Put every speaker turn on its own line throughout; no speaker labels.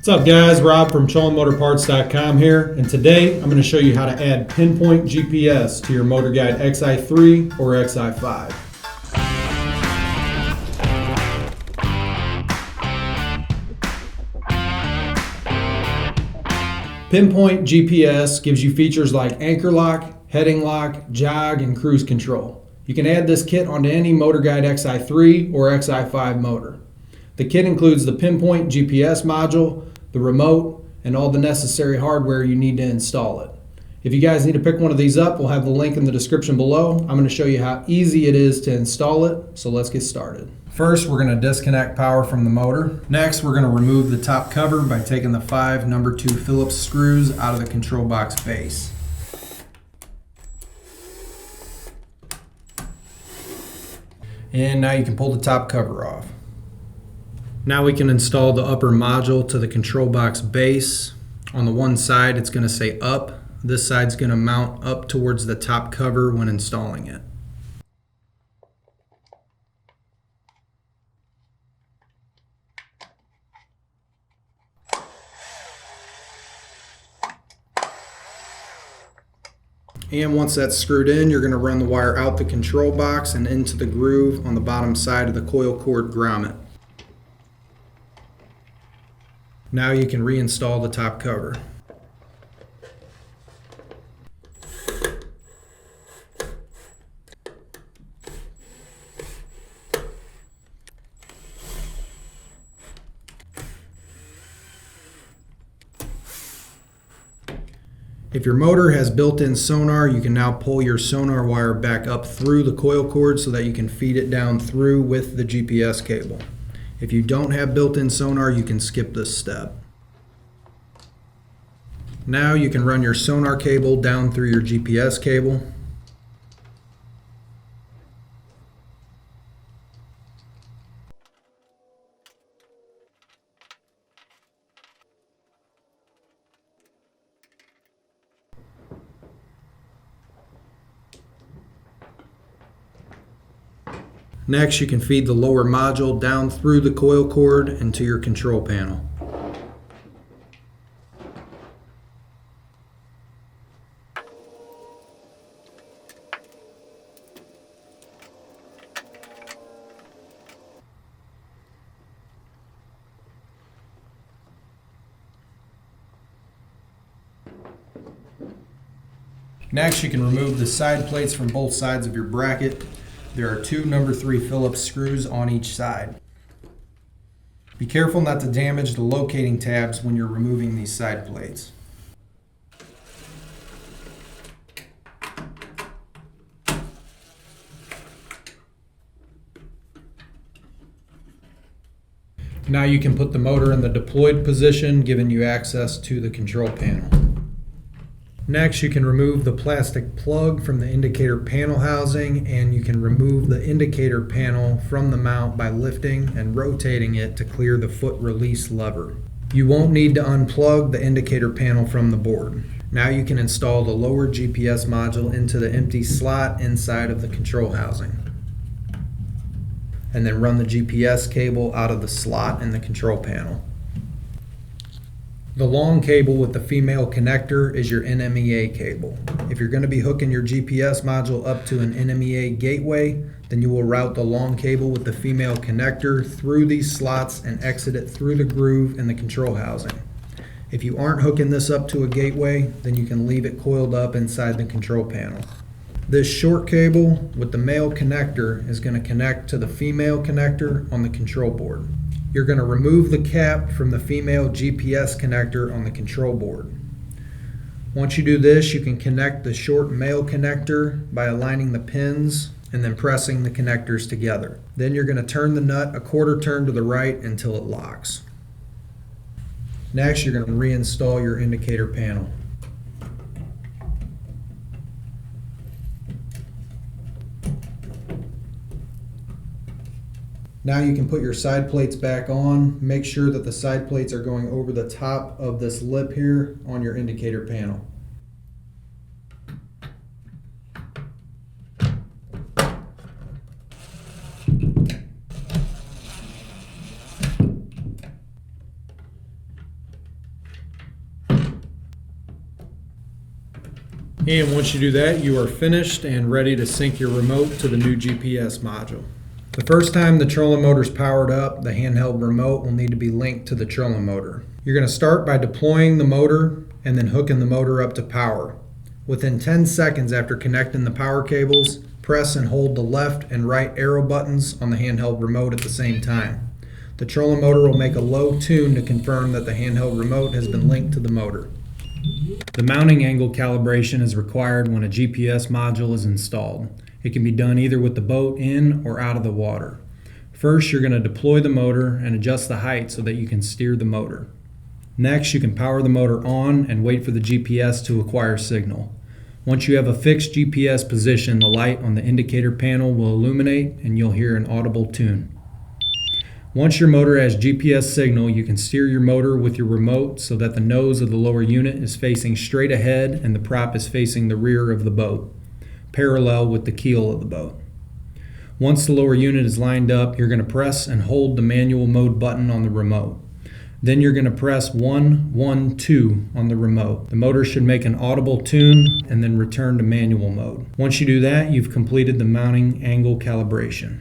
What's up guys, Rob from ChollinMotorParts.com here, and today I'm going to show you how to add Pinpoint GPS to your MotorGuide XI3 or XI5. Pinpoint GPS gives you features like anchor lock, heading lock, jog, and cruise control. You can add this kit onto any MotorGuide XI3 or XI5 motor. The kit includes the Pinpoint GPS module, the remote, and all the necessary hardware you need to install it. If you guys need to pick one of these up, we'll have the link in the description below. I'm going to show you how easy it is to install it, so let's get started. First, we're going to disconnect power from the motor. Next, we're going to remove the top cover by taking the 5 number 2 Phillips screws out of the control box base. And now you can pull the top cover off. Now we can install the upper module to the control box base. On the one side it's going to say up. This side's going to mount up towards the top cover when installing it. And once that's screwed in, you're going to run the wire out the control box and into the groove on the bottom side of the coil cord grommet. Now you can reinstall the top cover. If your motor has built-in sonar, you can now pull your sonar wire back up through the coil cord so that you can feed it down through with the GPS cable. If you don't have built-in sonar, you can skip this step. Now you can run your sonar cable down through your GPS cable. Next, you can feed the lower module down through the coil cord into your control panel. Next, you can remove the side plates from both sides of your bracket. There are 2 number 3 Phillips screws on each side. Be careful not to damage the locating tabs when you're removing these side plates. Now you can put the motor in the deployed position, giving you access to the control panel. Next, you can remove the plastic plug from the indicator panel housing, and you can remove the indicator panel from the mount by lifting and rotating it to clear the foot release lever. You won't need to unplug the indicator panel from the board. Now you can install the lower GPS module into the empty slot inside of the control housing, and then run the GPS cable out of the slot in the control panel. The long cable with the female connector is your NMEA cable. If you're going to be hooking your GPS module up to an NMEA gateway, then you will route the long cable with the female connector through these slots and exit it through the groove in the control housing. If you aren't hooking this up to a gateway, then you can leave it coiled up inside the control panel. This short cable with the male connector is going to connect to the female connector on the control board. You're going to remove the cap from the female GPS connector on the control board. Once you do this, you can connect the short male connector by aligning the pins and then pressing the connectors together. Then you're going to turn the nut a quarter turn to the right until it locks. Next, you're going to reinstall your indicator panel. Now you can put your side plates back on. Make sure that the side plates are going over the top of this lip here on your indicator panel. And once you do that, you are finished and ready to sync your remote to the new GPS module. The first time the trolling motor is powered up, the handheld remote will need to be linked to the trolling motor. You're going to start by deploying the motor and then hooking the motor up to power. Within 10 seconds after connecting the power cables, press and hold the left and right arrow buttons on the handheld remote at the same time. The trolling motor will make a low tune to confirm that the handheld remote has been linked to the motor. The mounting angle calibration is required when a GPS module is installed. It can be done either with the boat in or out of the water. First, you're going to deploy the motor and adjust the height so that you can steer the motor. Next, you can power the motor on and wait for the GPS to acquire signal. Once you have a fixed GPS position, the light on the indicator panel will illuminate and you'll hear an audible tune. Once your motor has GPS signal, you can steer your motor with your remote so that the nose of the lower unit is facing straight ahead and the prop is facing the rear of the boat, parallel with the keel of the boat. Once the lower unit is lined up, you're going to press and hold the manual mode button on the remote. Then you're going to press 1, 1, 2 on the remote. The motor should make an audible tune and then return to manual mode. Once you do that, you've completed the mounting angle calibration.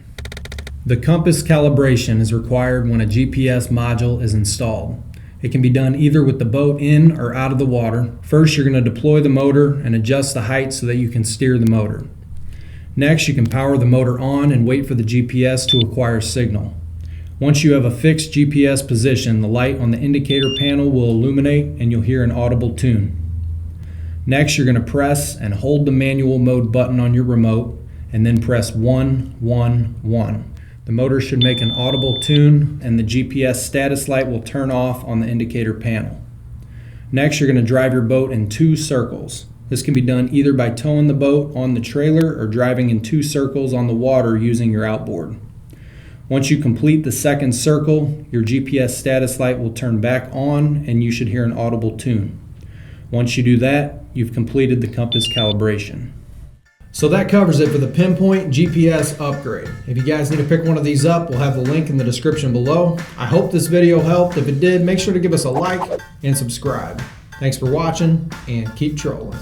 The compass calibration is required when a GPS module is installed. It can be done either with the boat in or out of the water. First, you're going to deploy the motor and adjust the height so that you can steer the motor. Next, you can power the motor on and wait for the GPS to acquire signal. Once you have a fixed GPS position, the light on the indicator panel will illuminate and you'll hear an audible tune. Next, you're going to press and hold the manual mode button on your remote and then press 1, 1, 1. The motor should make an audible tune and the GPS status light will turn off on the indicator panel. Next, you're going to drive your boat in 2 circles. This can be done either by towing the boat on the trailer or driving in 2 circles on the water using your outboard. Once you complete the second circle, your GPS status light will turn back on and you should hear an audible tune. Once you do that, you've completed the compass calibration. So that covers it for the Pinpoint GPS upgrade. If you guys need to pick one of these up, we'll have the link in the description below. I hope this video helped. If it did, make sure to give us a like and subscribe. Thanks for watching and keep trolling.